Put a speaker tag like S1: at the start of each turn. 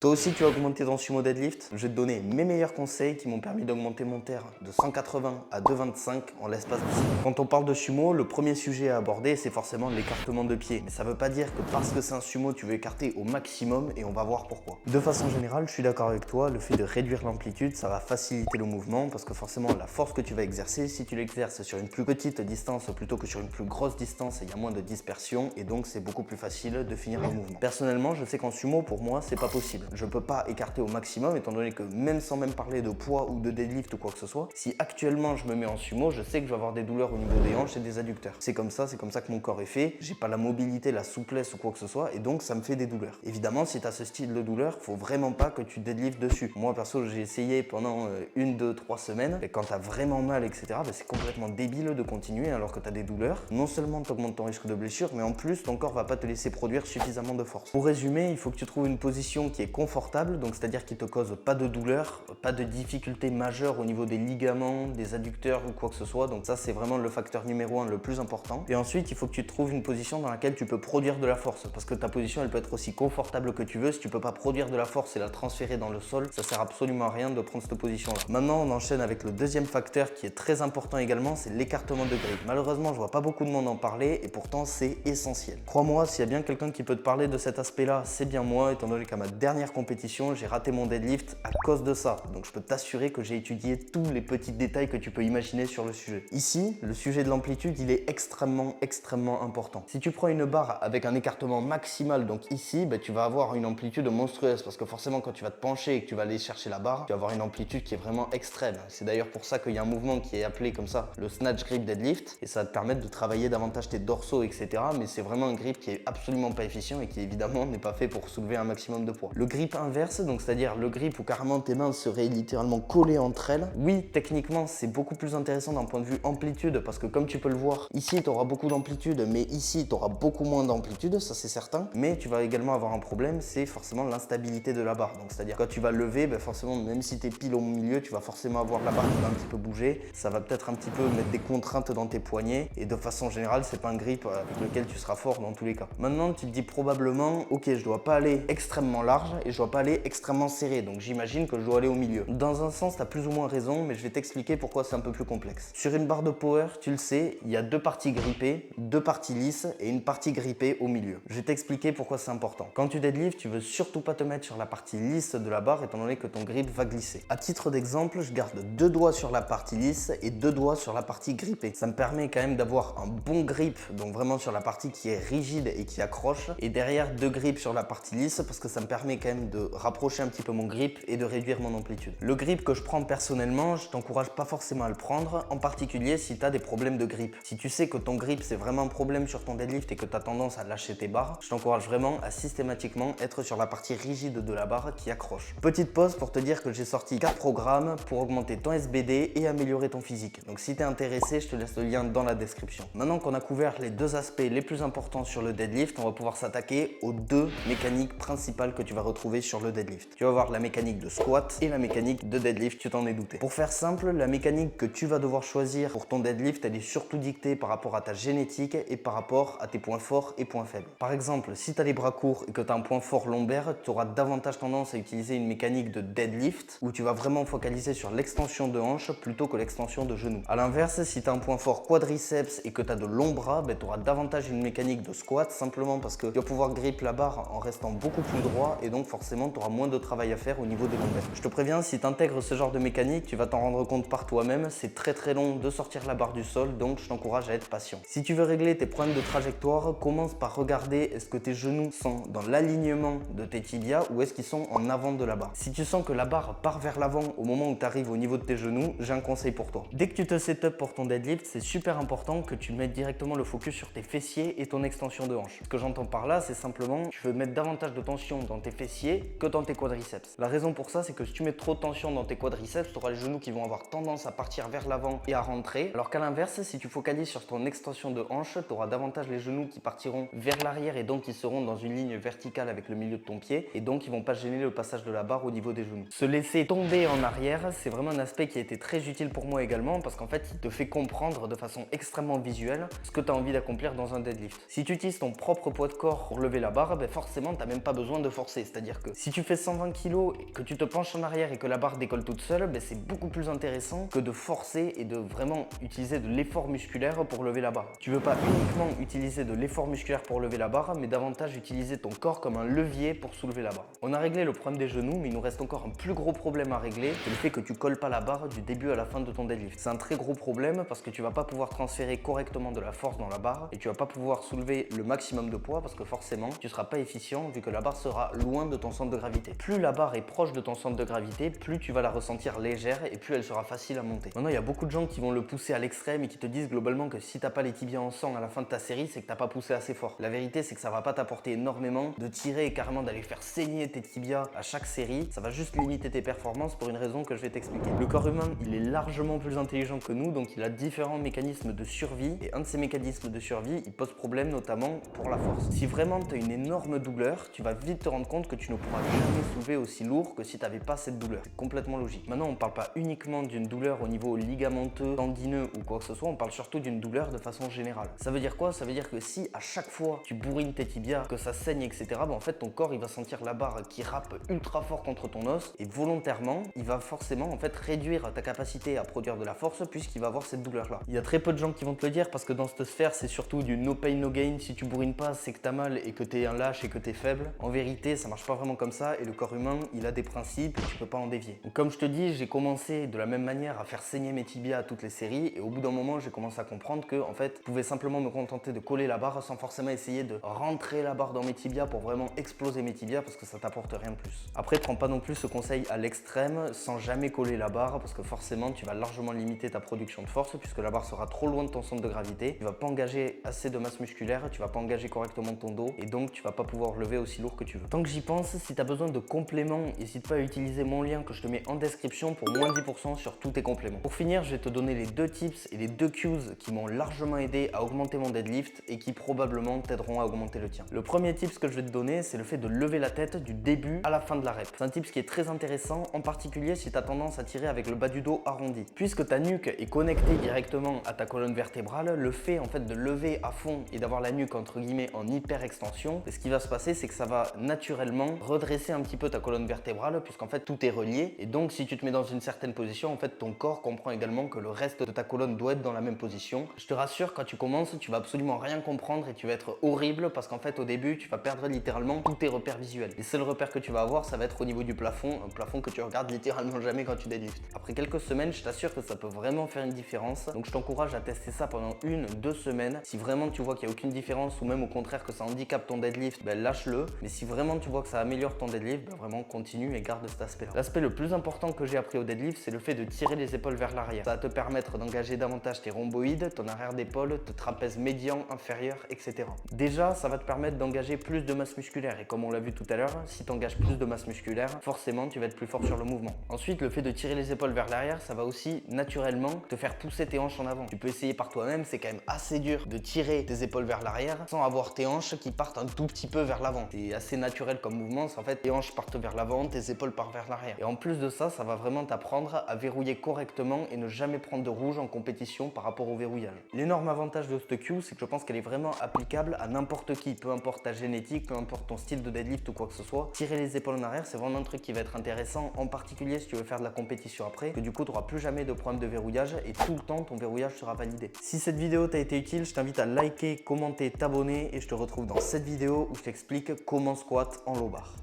S1: Toi aussi, tu as augmenté ton sumo deadlift? Je vais te donner mes meilleurs conseils qui m'ont permis d'augmenter mon terre de 180 à 225 en l'espace de 6 mois. Quand on parle de sumo, le premier sujet à aborder, c'est forcément l'écartement de pied. Mais ça ne veut pas dire que parce que c'est un sumo, tu veux écarter au maximum et on va voir pourquoi. De façon générale, je suis d'accord avec toi, le fait de réduire l'amplitude, ça va faciliter le mouvement parce que forcément, la force que tu vas exercer, si tu l'exerces sur une plus petite distance plutôt que sur une plus grosse distance, il y a moins de dispersion et donc c'est beaucoup plus facile de finir le mouvement. Personnellement, je sais qu'en sumo, pour moi, c'est pas possible. Je peux pas écarter au maximum étant donné que même sans même parler de poids ou de deadlift ou quoi que ce soit, si actuellement je me mets en sumo, je sais que je vais avoir des douleurs au niveau des hanches et des adducteurs. C'est comme ça que mon corps est fait. J'ai pas la mobilité, la souplesse ou quoi que ce soit et donc ça me fait des douleurs. Évidemment, si tu as ce style de douleur, faut vraiment pas que tu deadlift dessus. Moi perso, j'ai essayé pendant 1, 2, 3 semaines et quand tu as vraiment mal, etc., c'est complètement débile de continuer alors que tu as des douleurs. Non seulement tu augmentes ton risque de blessure, mais en plus ton corps va pas te laisser produire suffisamment de force. Pour résumer, il faut que tu trouves une position qui est confortable, donc c'est-à-dire qui te cause pas de douleur, pas de difficultés majeures au niveau des ligaments, des adducteurs ou quoi que ce soit. Donc ça, c'est vraiment le facteur numéro 1 le plus important. Et ensuite, il faut que tu trouves une position dans laquelle tu peux produire de la force parce que ta position, elle peut être aussi confortable que tu veux. Si tu peux pas produire de la force et la transférer dans le sol, ça sert absolument à rien de prendre cette position-là. Maintenant, on enchaîne avec le deuxième facteur qui est très important également, c'est l'écartement de grille. Malheureusement, je vois pas beaucoup de monde en parler et pourtant c'est essentiel. Crois-moi, s'il y a bien quelqu'un qui peut te parler de cet aspect-là, c'est bien moi, étant donné qu'à ma dernière compétition, j'ai raté mon deadlift à cause de ça. Donc je peux t'assurer que j'ai étudié tous les petits détails que tu peux imaginer sur le sujet. Ici, le sujet de l'amplitude, il est extrêmement important. Si tu prends une barre avec un écartement maximal, donc ici, tu vas avoir une amplitude monstrueuse parce que forcément quand tu vas te pencher et que tu vas aller chercher la barre, tu vas avoir une amplitude qui est vraiment extrême. C'est d'ailleurs pour ça qu'il y a un mouvement qui est appelé comme ça, le snatch grip deadlift, et ça va te permettre de travailler davantage tes dorsaux, etc. Mais c'est vraiment un grip qui est absolument pas efficient et qui évidemment n'est pas fait pour soulever un maximum de poids. Le grip inverse, donc c'est-à-dire le grip où carrément tes mains seraient littéralement collées entre elles. Oui, techniquement, c'est beaucoup plus intéressant d'un point de vue amplitude parce que comme tu peux le voir, ici, tu auras beaucoup d'amplitude, mais ici, tu auras beaucoup moins d'amplitude, ça c'est certain. Mais tu vas également avoir un problème, c'est forcément l'instabilité de la barre. Donc c'est-à-dire quand tu vas lever, forcément, même si tu es pile au milieu, tu vas forcément avoir la barre qui va un petit peu bouger. Ça va peut-être un petit peu mettre des contraintes dans tes poignets et de façon générale, c'est pas un grip avec lequel tu seras fort dans tous les cas. Maintenant, tu te dis probablement, ok, je dois pas aller extrêmement large et je dois pas aller extrêmement serré, donc j'imagine que je dois aller au milieu. Dans un sens, tu as plus ou moins raison, mais je vais t'expliquer pourquoi c'est un peu plus complexe. Sur une barre de power, tu le sais, il y a 2 parties grippées, 2 parties lisses et une partie grippée au milieu. Je vais t'expliquer pourquoi c'est important. Quand tu deadlift, tu veux surtout pas te mettre sur la partie lisse de la barre étant donné que ton grip va glisser. À titre d'exemple, je garde 2 doigts sur la partie lisse et 2 doigts sur la partie grippée. Ça me permet quand même d'avoir un bon grip, donc vraiment sur la partie qui est rigide et qui accroche, et derrière 2 grips sur la partie lisse parce que ça me permet quand même de rapprocher un petit peu mon grip et de réduire mon amplitude. Le grip que je prends personnellement, je t'encourage pas forcément à le prendre, en particulier si tu as des problèmes de grip. Si tu sais que ton grip c'est vraiment un problème sur ton deadlift et que tu as tendance à lâcher tes barres, je t'encourage vraiment à systématiquement être sur la partie rigide de la barre qui accroche. Petite pause pour te dire que j'ai sorti 4 programmes pour augmenter ton SBD et améliorer ton physique. Donc si tu es intéressé, je te laisse le lien dans la description. Maintenant qu'on a couvert les 2 aspects les plus importants sur le deadlift, on va pouvoir s'attaquer aux 2 mécaniques principales que tu vas retrouver sur le deadlift. Tu vas voir la mécanique de squat et la mécanique de deadlift, tu t'en es douté. Pour faire simple, la mécanique que tu vas devoir choisir pour ton deadlift, elle est surtout dictée par rapport à ta génétique et par rapport à tes points forts et points faibles. Par exemple, si tu as les bras courts et que tu as un point fort lombaire, tu auras davantage tendance à utiliser une mécanique de deadlift où tu vas vraiment focaliser sur l'extension de hanche plutôt que l'extension de genou. A l'inverse, si tu as un point fort quadriceps et que tu as de longs bras, tu auras davantage une mécanique de squat simplement parce que tu vas pouvoir grip la barre en restant beaucoup plus droit et donc forcément tu auras moins de travail à faire au niveau des lombaires. Je te préviens, si tu intègres ce genre de mécanique, tu vas t'en rendre compte par toi-même, c'est très long de sortir la barre du sol, donc je t'encourage à être patient. Si tu veux régler tes problèmes de trajectoire, commence par regarder est-ce que tes genoux sont dans l'alignement de tes tibias ou est-ce qu'ils sont en avant de la barre. Si tu sens que la barre part vers l'avant au moment où tu arrives au niveau de tes genoux, j'ai un conseil pour toi. Dès que tu te setup pour ton deadlift, c'est super important que tu mettes directement le focus sur tes fessiers et ton extension de hanche. Ce que j'entends par là, c'est simplement tu veux mettre davantage de tension dans tes fessiers que dans tes quadriceps. La raison pour ça, c'est que si tu mets trop de tension dans tes quadriceps, tu auras les genoux qui vont avoir tendance à partir vers l'avant et à rentrer. Alors qu'à l'inverse, si tu focalises sur ton extension de hanche, tu auras davantage les genoux qui partiront vers l'arrière et donc qui seront dans une ligne verticale avec le milieu de ton pied et donc ils vont pas gêner le passage de la barre au niveau des genoux. Se laisser tomber en arrière, c'est vraiment un aspect qui a été très utile pour moi également parce qu'en fait, il te fait comprendre de façon extrêmement visuelle ce que tu as envie d'accomplir dans un deadlift. Si tu utilises ton propre poids de corps pour lever la barre, forcément, tu n'as même pas besoin de forcer. C'est-à-dire C'est-à-dire que si tu fais 120 kg et que tu te penches en arrière et que la barre décolle toute seule, ben c'est beaucoup plus intéressant que de forcer et de vraiment utiliser de l'effort musculaire pour lever la barre. Tu veux pas uniquement utiliser de l'effort musculaire pour lever la barre, mais davantage utiliser ton corps comme un levier pour soulever la barre. On a réglé le problème des genoux, mais il nous reste encore un plus gros problème à régler, c'est le fait que tu colles pas la barre du début à la fin de ton deadlift. C'est un très gros problème parce que tu vas pas pouvoir transférer correctement de la force dans la barre et tu vas pas pouvoir soulever le maximum de poids parce que forcément tu seras pas efficient vu que la barre sera loin de ton centre de gravité. Plus la barre est proche de ton centre de gravité, plus tu vas la ressentir légère et plus elle sera facile à monter. Maintenant, il y a beaucoup de gens qui vont le pousser à l'extrême et qui te disent globalement que si t'as pas les tibias en sang à la fin de ta série, c'est que t'as pas poussé assez fort. La vérité, c'est que ça va pas t'apporter énormément de tirer et carrément d'aller faire saigner tes tibias à chaque série. Ça va juste limiter tes performances pour une raison que je vais t'expliquer. Le corps humain, il est largement plus intelligent que nous, donc il a différents mécanismes de survie et un de ces mécanismes de survie, il pose problème notamment pour la force. Si vraiment tu as une énorme douleur, tu vas vite te rendre compte que tu ne pourras jamais soulever aussi lourd que si tu n'avais pas cette douleur. C'est complètement logique. Maintenant, on ne parle pas uniquement d'une douleur au niveau ligamenteux, tendineux ou quoi que ce soit, on parle surtout d'une douleur de façon générale. Ça veut dire quoi? Ça veut dire que si à chaque fois tu bourrines tes tibias, que ça saigne, etc., ben en fait ton corps il va sentir la barre qui rappe ultra fort contre ton os et volontairement il va forcément en fait réduire ta capacité à produire de la force puisqu'il va avoir cette douleur là. Il y a très peu de gens qui vont te le dire parce que dans cette sphère c'est surtout du no pain no gain. Si tu bourrines pas c'est que t'as mal et que t'es un lâche et que t'es faible. En vérité ça marche pas vraiment comme ça et le corps humain il a des principes et tu peux pas en dévier. Donc, comme je te dis, j'ai commencé de la même manière à faire saigner mes tibias à toutes les séries et au bout d'un moment j'ai commencé à comprendre que en fait je pouvais simplement me contenter de coller la barre sans forcément essayer de rentrer la barre dans mes tibias pour vraiment exploser mes tibias parce que ça t'apporte rien de plus. Après prends pas non plus ce conseil à l'extrême sans jamais coller la barre parce que forcément tu vas largement limiter ta production de force puisque la barre sera trop loin de ton centre de gravité, tu vas pas engager assez de masse musculaire, tu vas pas engager correctement ton dos et donc tu vas pas pouvoir lever aussi lourd que tu veux. Tant que j'y pense, si tu as besoin de compléments, n'hésite pas à utiliser mon lien que je te mets en description pour moins 10% sur tous tes compléments. Pour finir, je vais te donner les deux tips et les deux cues qui m'ont largement aidé à augmenter mon deadlift et qui probablement t'aideront à augmenter le tien. Le premier tips que je vais te donner, c'est le fait de lever la tête du début à la fin de la rep. C'est un tips qui est très intéressant, en particulier si tu as tendance à tirer avec le bas du dos arrondi. Puisque ta nuque est connectée directement à ta colonne vertébrale, le fait en fait de lever à fond et d'avoir la nuque entre guillemets en hyper extension, ce qui va se passer c'est que ça va naturellement redresser un petit peu ta colonne vertébrale puisqu'en fait tout est relié et donc si tu te mets dans une certaine position, en fait ton corps comprend également que le reste de ta colonne doit être dans la même position. Je te rassure, quand tu commences, tu vas absolument rien comprendre et tu vas être horrible parce qu'en fait au début tu vas perdre littéralement tous tes repères visuels. Les seuls repères que tu vas avoir ça va être au niveau du plafond, un plafond que tu regardes littéralement jamais quand tu deadlifts. Après quelques semaines, je t'assure que ça peut vraiment faire une différence, donc je t'encourage à tester ça pendant 1-2 semaines. Si vraiment tu vois qu'il n'y a aucune différence ou même au contraire que ça handicape ton deadlift, ben lâche-le. Mais si vraiment tu vois que ça améliore ton deadlift, ben vraiment continue et garde cet aspect là. L'aspect le plus important que j'ai appris au deadlift, c'est le fait de tirer les épaules vers l'arrière. Ça va te permettre d'engager davantage tes rhomboïdes, ton arrière d'épaule, tes trapèzes médian, inférieur, etc. Déjà, ça va te permettre d'engager plus de masse musculaire et comme on l'a vu tout à l'heure, si tu engages plus de masse musculaire, forcément tu vas être plus fort sur le mouvement. Ensuite, le fait de tirer les épaules vers l'arrière, ça va aussi naturellement te faire pousser tes hanches en avant. Tu peux essayer par toi-même, c'est quand même assez dur de tirer tes épaules vers l'arrière sans avoir tes hanches qui partent un tout petit peu vers l'avant. C'est assez naturel comme mouvement, c'est en fait tes hanches partent vers l'avant, tes épaules partent vers l'arrière. Et en plus de ça, ça va vraiment t'apprendre à verrouiller correctement et ne jamais prendre de rouge en compétition par rapport au verrouillage. L'énorme avantage de cette cue, c'est que je pense qu'elle est vraiment applicable à n'importe qui, peu importe ta génétique, peu importe ton style de deadlift ou quoi que ce soit. Tirer les épaules en arrière, c'est vraiment un truc qui va être intéressant, en particulier si tu veux faire de la compétition après, que du coup tu n'auras plus jamais de problème de verrouillage et tout le temps ton verrouillage sera validé. Si cette vidéo t'a été utile, je t'invite à liker, commenter, t'abonner et je te retrouve dans cette vidéo où je t'explique comment squat en low bar.